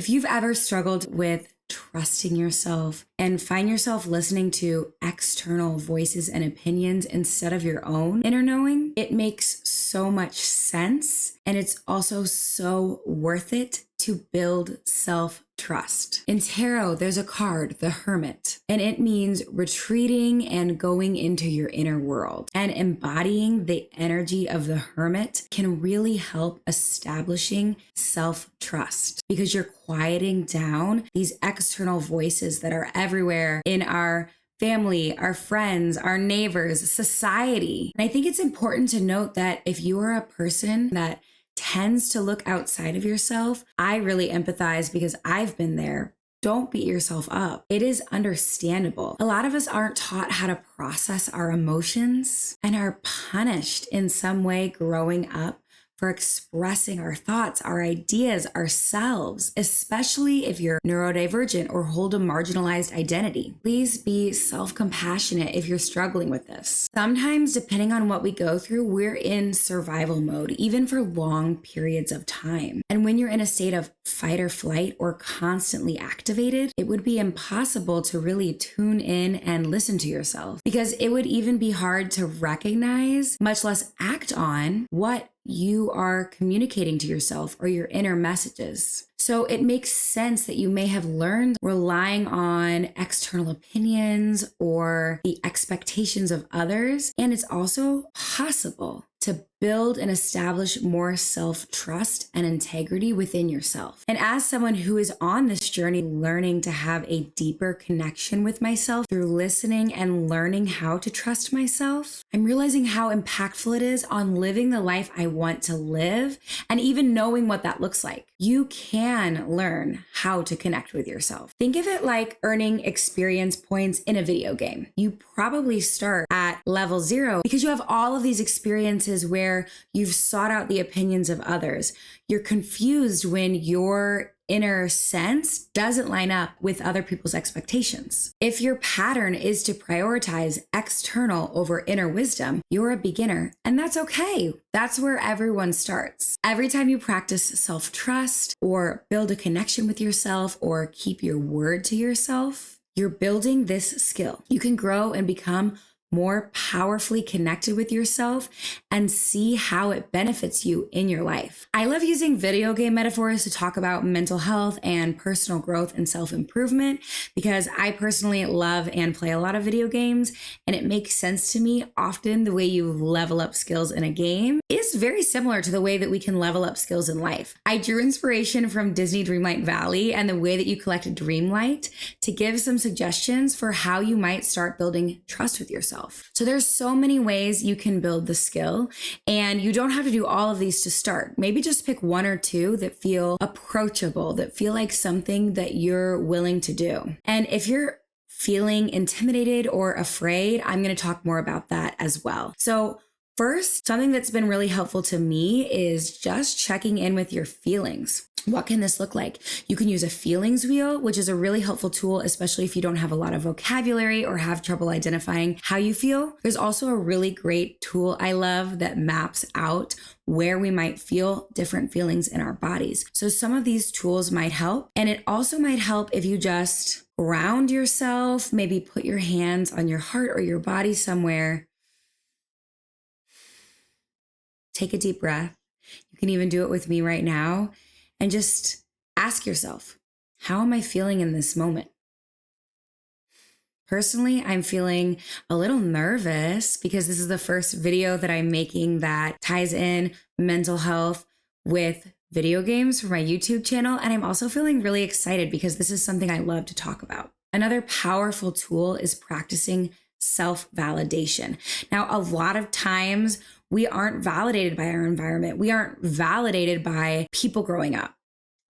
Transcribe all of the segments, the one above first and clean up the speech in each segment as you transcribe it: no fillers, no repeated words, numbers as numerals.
If you've ever struggled with trusting yourself and find yourself listening to external voices and opinions instead of your own inner knowing, it makes so much sense. And it's also so worth it to build self-trust. In tarot, there's a card, the Hermit, and it means retreating and going into your inner world. And embodying the energy of the Hermit can really help establishing self-trust because you're quieting down these external voices that are everywhere in our family, our friends, our neighbors, society. And I think it's important to note that if you are a person that tends to look outside of yourself, I really empathize because I've been there. Don't beat yourself up. It is understandable. A lot of us aren't taught how to process our emotions and are punished in some way growing up for expressing our thoughts, our ideas, ourselves, especially if you're neurodivergent or hold a marginalized identity. Please be self-compassionate if you're struggling with this. Sometimes, depending on what we go through, we're in survival mode, even for long periods of time. And when you're in a state of fight or flight or constantly activated, it would be impossible to really tune in and listen to yourself because it would even be hard to recognize, much less act on, what you are communicating to yourself or your inner messages. So it makes sense that you may have learned relying on external opinions or the expectations of others. And it's also possible to build and establish more self-trust and integrity within yourself. And as someone who is on this journey, learning to have a deeper connection with myself through listening and learning how to trust myself, I'm realizing how impactful it is on living the life I want to live and even knowing what that looks like. You can learn how to connect with yourself. Think of it like earning experience points in a video game. You probably start at level 0 because you have all of these experiences where you've sought out the opinions of others. You're confused when your inner sense doesn't line up with other people's expectations. If your pattern is to prioritize external over inner wisdom, you're a beginner, and that's okay. That's where everyone starts. Every time you practice self-trust or build a connection with yourself or keep your word to yourself, you're building this skill. You can grow and become more powerfully connected with yourself and see how it benefits you in your life. I love using video game metaphors to talk about mental health and personal growth and self-improvement because I personally love and play a lot of video games, and it makes sense to me. Often the way you level up skills in a game is very similar to the way that we can level up skills in life. I drew inspiration from Disney Dreamlight Valley and the way that you collect Dreamlight to give some suggestions for how you might start building trust with yourself. So there's so many ways you can build the skill, and you don't have to do all of these to start. Maybe just pick one or two that feel approachable, that feel like something that you're willing to do. And if you're feeling intimidated or afraid, I'm going to talk more about that as well. So first, something that's been really helpful to me is just checking in with your feelings. What can this look like? You can use a feelings wheel, which is a really helpful tool, especially if you don't have a lot of vocabulary or have trouble identifying how you feel. There's also a really great tool I love that maps out where we might feel different feelings in our bodies. So some of these tools might help. And it also might help if you just ground yourself, maybe put your hands on your heart or your body somewhere. Take a deep breath. You can even do it with me right now. And just ask yourself, how am I feeling in this moment? Personally, I'm feeling a little nervous because this is the first video that I'm making that ties in mental health with video games for my YouTube channel. And I'm also feeling really excited because this is something I love to talk about. Another powerful tool is practicing self-validation. Now, a lot of times we aren't validated by our environment. We aren't validated by people growing up.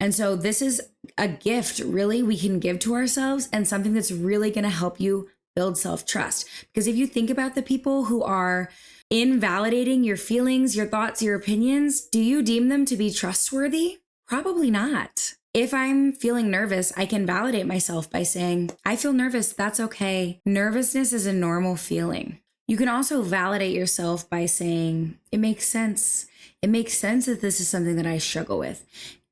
And so this is a gift really we can give to ourselves and something that's really going to help you build self-trust. Because if you think about the people who are invalidating your feelings, your thoughts, your opinions, do you deem them to be trustworthy? Probably not. If I'm feeling nervous, I can validate myself by saying, I feel nervous, that's okay. Nervousness is a normal feeling. You can also validate yourself by saying, it makes sense. It makes sense that this is something that I struggle with.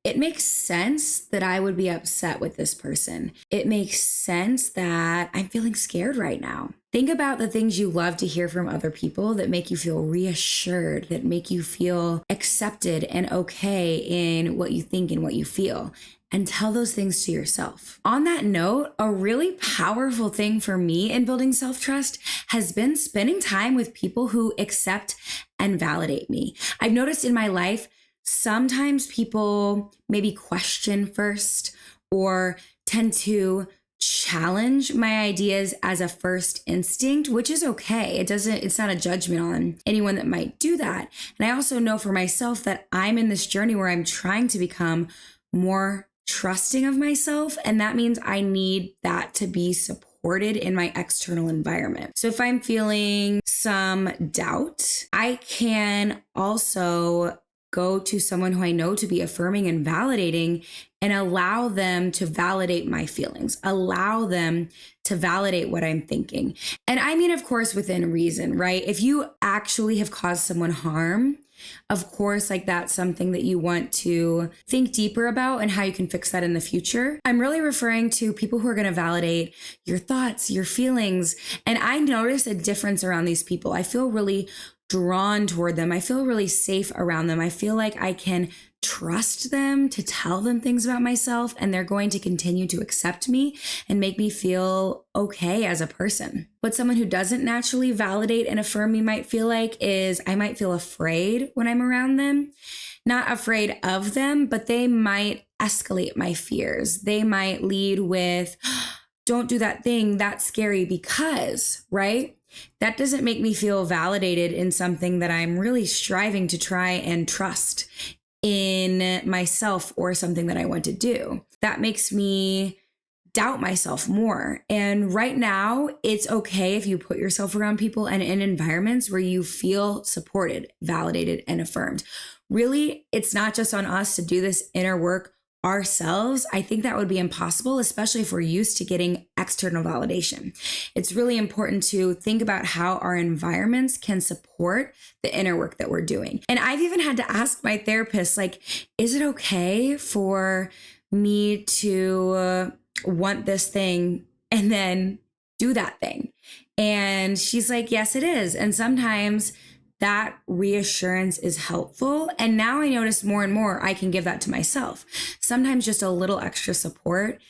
it makes sense that I would be upset with this person. It makes sense that I'm feeling scared right now. Think about the things you love to hear from other people that make you feel reassured, that make you feel accepted and okay in what you think and what you feel. And tell those things to yourself. On that note, a really powerful thing for me in building self-trust has been spending time with people who accept and validate me. I've noticed in my life, sometimes people maybe question first or tend to challenge my ideas as a first instinct, which is okay. It's not a judgment on anyone that might do that. And I also know for myself that I'm in this journey where I'm trying to become more trusting of myself. And that means I need that to be supported in my external environment. So if I'm feeling some doubt, I can also go to someone who I know to be affirming and validating and allow them to validate my feelings, allow them to validate what I'm thinking. And I mean, of course, within reason, right? If you actually have caused someone harm, of course, like that's something that you want to think deeper about and how you can fix that in the future. I'm really referring to people who are going to validate your thoughts, your feelings. And I notice a difference around these people. I feel really drawn toward them. I feel really safe around them. I feel like I can trust them to tell them things about myself, and they're going to continue to accept me and make me feel okay as a person. What someone who doesn't naturally validate and affirm me might feel like is I might feel afraid when I'm around them. Not afraid of them, but they might escalate my fears. They might lead with, don't do that thing, that's scary because, right? That doesn't make me feel validated in something that I'm really striving to try and trust in myself or something that I want to do. That makes me doubt myself more. And right now, it's okay if you put yourself around people and in environments where you feel supported, validated, and affirmed. Really, it's not just on us to do this inner work ourselves. I think that would be impossible, especially if we're used to getting external validation. It's really important to think about how our environments can support the inner work that we're doing. And I've even had to ask my therapist, like, is it okay for me to want this thing and then do that thing? And she's like, yes, it is. And sometimes that reassurance is helpful. And now I notice more and more I can give that to myself. Sometimes just a little extra support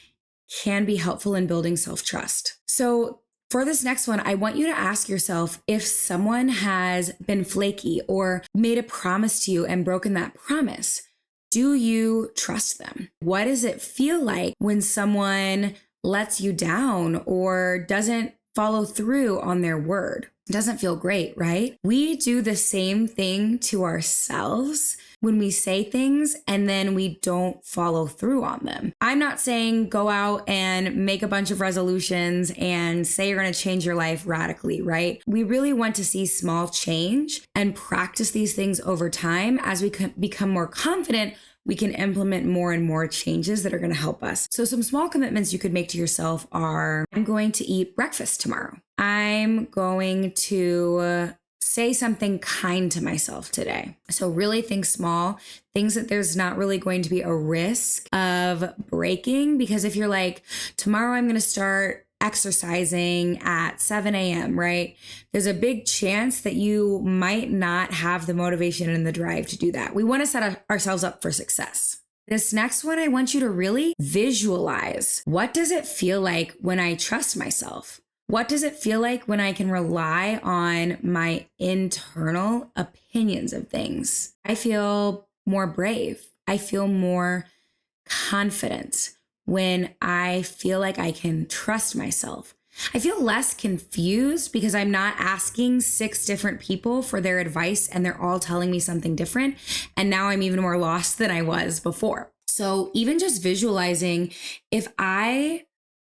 can be helpful in building self-trust. So for this next one, I want you to ask yourself if someone has been flaky or made a promise to you and broken that promise. Do you trust them? What does it feel like when someone lets you down or doesn't follow through on their word? It doesn't feel great, right? We do the same thing to ourselves when we say things and then we don't follow through on them. I'm not saying go out and make a bunch of resolutions and say you're going to change your life radically, right? We really want to see small change and practice these things over time. As we become more confident, we can implement more and more changes that are going to help us. So some small commitments you could make to yourself are, I'm going to eat breakfast tomorrow. I'm going to say something kind to myself today. So really think small, things that there's not really going to be a risk of breaking. Because if you're like, tomorrow I'm going to start exercising at 7 a.m., right? There's a big chance that you might not have the motivation and the drive to do that. We want to set ourselves up for success. This next one, I want you to really visualize. What does it feel like when I trust myself? What does it feel like when I can rely on my internal opinions of things? I feel more brave. I feel more confident when I feel like I can trust myself. I feel less confused because I'm not asking 6 different people for their advice and they're all telling me something different. And now I'm even more lost than I was before. So even just visualizing, if I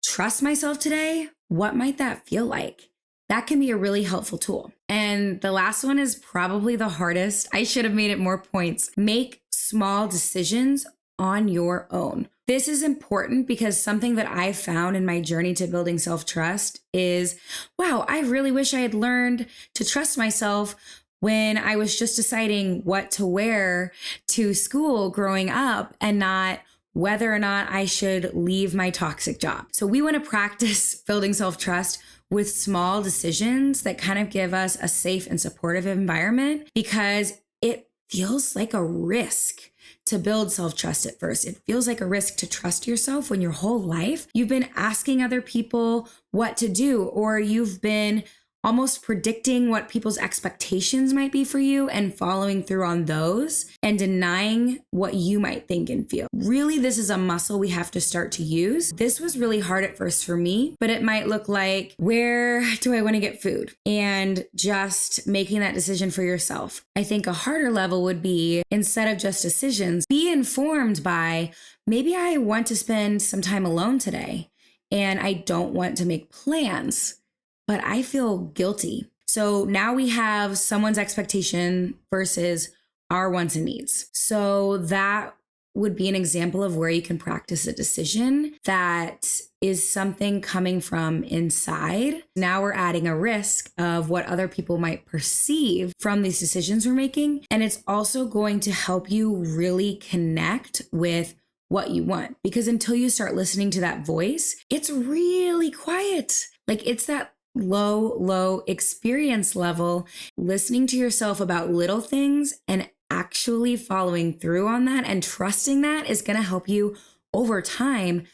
trust myself today, what might that feel like? That can be a really helpful tool. And the last one is probably the hardest. I should have made it more points. Make small decisions on your own. This is important because something that I found in my journey to building self-trust is, wow, I really wish I had learned to trust myself when I was just deciding what to wear to school growing up and not whether or not I should leave my toxic job. So we want to practice building self-trust with small decisions that kind of give us a safe and supportive environment, because it feels like a risk to build self-trust at first. It feels like a risk to trust yourself when your whole life you've been asking other people what to do, or you've been almost predicting what people's expectations might be for you and following through on those and denying what you might think and feel. Really, this is a muscle we have to start to use. This was really hard at first for me, but it might look like, where do I want to get food? And just making that decision for yourself. I think a harder level would be, instead of just decisions, be informed by, maybe I want to spend some time alone today and I don't want to make plans, but I feel guilty. So now we have someone's expectation versus our wants and needs. So that would be an example of where you can practice a decision that is something coming from inside. Now we're adding a risk of what other people might perceive from these decisions we're making. And it's also going to help you really connect with what you want. Because until you start listening to that voice, it's really quiet. Like, it's that low experience level, listening to yourself about little things and actually following through on that and trusting that is going to help you over time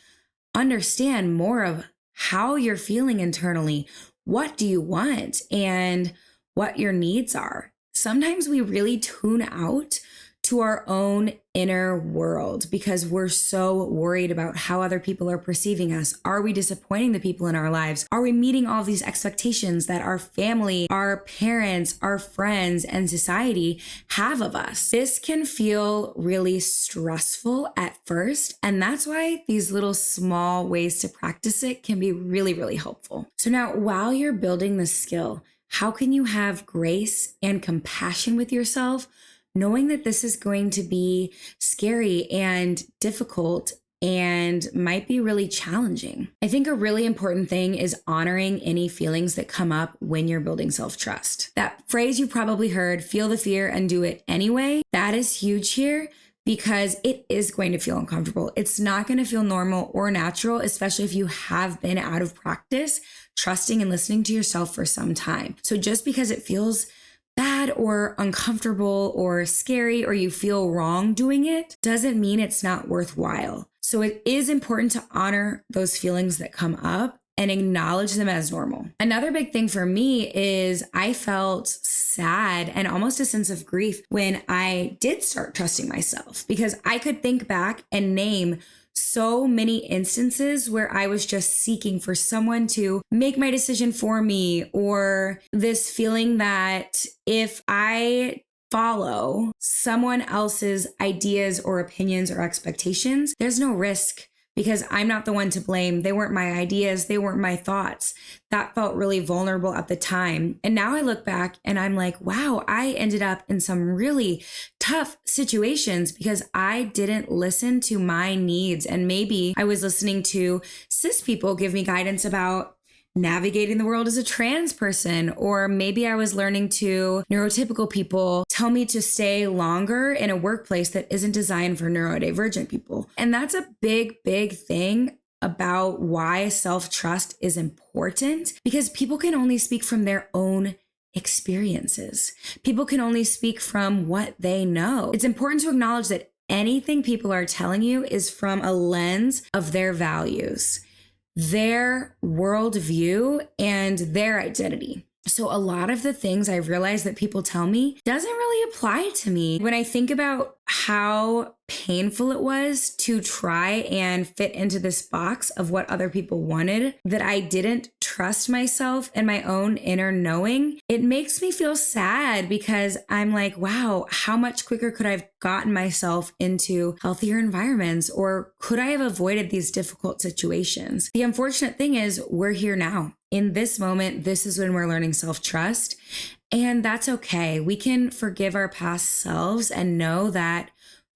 understand more of how you're feeling internally. What do you want and what your needs are? Sometimes we really tune out to our own inner world because we're so worried about how other people are perceiving us. Are we disappointing the people in our lives? Are we meeting all of these expectations that our family, our parents, our friends, and society have of us? This can feel really stressful at first, and that's why these little small ways to practice it can be really, really helpful. So now, while you're building this skill, how can you have grace and compassion with yourself, knowing that this is going to be scary and difficult and might be really challenging? I think a really important thing is honoring any feelings that come up when you're building self-trust. That phrase you probably heard, feel the fear and do it anyway, that is huge here because it is going to feel uncomfortable. It's not going to feel normal or natural, especially if you have been out of practice, trusting and listening to yourself for some time. So just because it feels bad or uncomfortable or scary or you feel wrong doing it doesn't mean it's not worthwhile. So it is important to honor those feelings that come up and acknowledge them as normal. Another big thing for me is I felt sad and almost a sense of grief when I did start trusting myself, because I could think back and name so many instances where I was just seeking for someone to make my decision for me, or this feeling that if I follow someone else's ideas or opinions or expectations, there's no risk because I'm not the one to blame. They weren't my ideas. They weren't my thoughts. That felt really vulnerable at the time. And now I look back and I'm like, wow, I ended up in some really tough situations because I didn't listen to my needs. And maybe I was listening to cis people give me guidance about navigating the world as a trans person, or maybe I was learning to neurotypical people tell me to stay longer in a workplace that isn't designed for neurodivergent people. And that's a big thing about why self-trust is important, because people can only speak from their own experiences. People can only speak from what they know. It's important to acknowledge that anything people are telling you is from a lens of their values, their worldview, and their identity. So a lot of the things I've realized that people tell me doesn't really apply to me. When I think about how painful it was to try and fit into this box of what other people wanted, that I didn't trust myself and my own inner knowing, it makes me feel sad because I'm like, wow, how much quicker could I have gotten myself into healthier environments, or could I have avoided these difficult situations? The unfortunate thing is we're here now. In this moment, this is when we're learning self-trust, and that's okay. We can forgive our past selves and know that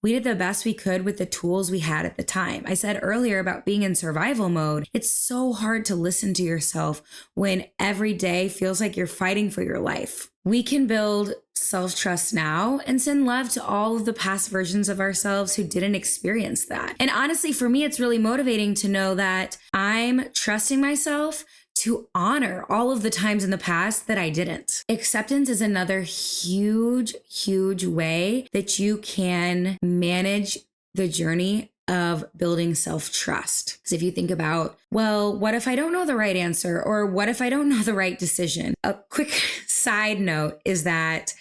We did the best we could with the tools we had at the time. I said earlier about being in survival mode. It's so hard to listen to yourself when every day feels like you're fighting for your life. We can build self-trust now and send love to all of the past versions of ourselves who didn't experience that. And honestly, for me, it's really motivating to know that I'm trusting myself to honor all of the times in the past that I didn't. Acceptance is another huge, huge way that you can manage the journey of building self-trust. Because if you think about, well, what if I don't know the right answer? Or what if I don't know the right decision? A quick side note is that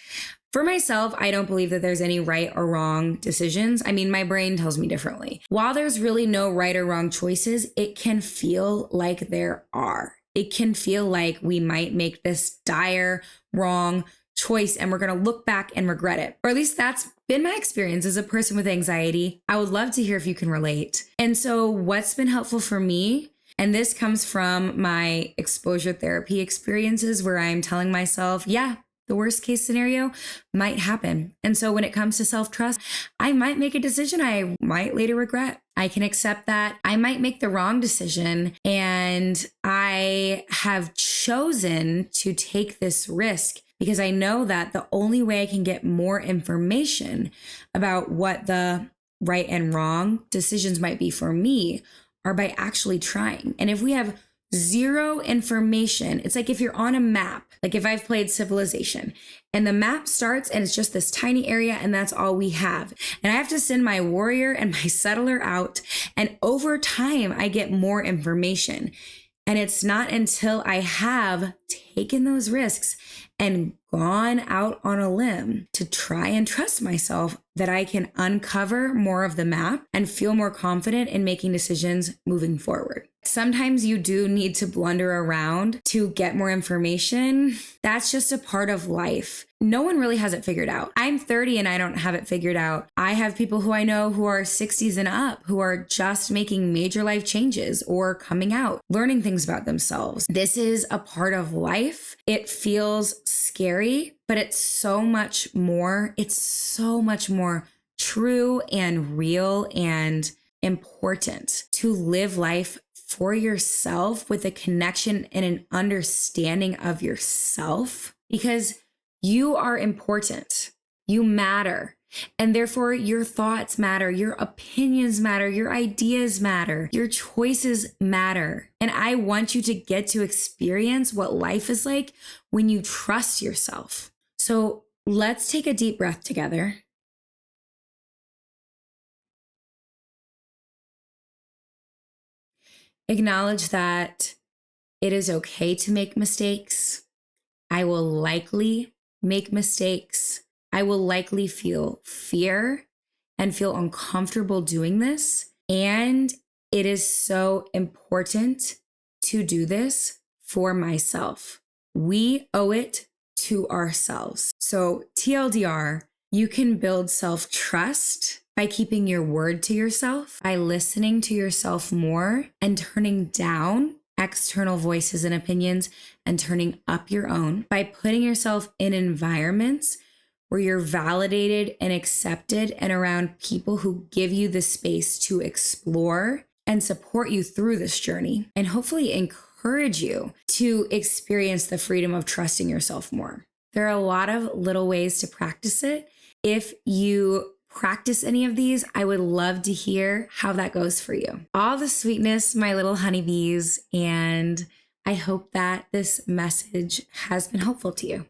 for myself, I don't believe that there's any right or wrong decisions. I mean, my brain tells me differently. While there's really no right or wrong choices, it can feel like there are. It can feel like we might make this dire, wrong choice and we're going to look back and regret it. Or at least that's been my experience as a person with anxiety. I would love to hear if you can relate. And so what's been helpful for me, and this comes from my exposure therapy experiences where I'm telling myself, yeah, the worst case scenario might happen. And so when it comes to self-trust, I might make a decision I might later regret. I can accept that I might make the wrong decision, and I have chosen to take this risk because I know that the only way I can get more information about what the right and wrong decisions might be for me are by actually trying. And if we have zero information, it's like if you're on a map, like if I've played Civilization and the map starts and it's just this tiny area and that's all we have. And I have to send my warrior and my settler out. And over time, I get more information. And it's not until I have taken those risks and gone out on a limb to try and trust myself that I can uncover more of the map and feel more confident in making decisions moving forward. Sometimes you do need to blunder around to get more information. That's just a part of life. No one really has it figured out. I'm 30 and I don't have it figured out. I have people who I know who are 60s and up who are just making major life changes or coming out, learning things about themselves. This is a part of life. It feels scary, but it's so much more. It's so much more true and real and important to live life for yourself with a connection and an understanding of yourself, because you are important. You matter. And therefore your thoughts matter, your opinions matter, your ideas matter, your choices matter. And I want you to get to experience what life is like when you trust yourself. So let's take a deep breath together. Acknowledge that it is okay to make mistakes. I will likely make mistakes. I will likely feel fear and feel uncomfortable doing this. And it is so important to do this for myself. We owe it to ourselves. So TLDR, you can build self-trust by keeping your word to yourself, by listening to yourself more and turning down external voices and opinions and turning up your own, by putting yourself in environments where you're validated and accepted and around people who give you the space to explore and support you through this journey, and hopefully encourage you to experience the freedom of trusting yourself more. There are a lot of little ways to practice it. If you practice any of these, I would love to hear how that goes for you. All the sweetness, my little honeybees, and I hope that this message has been helpful to you.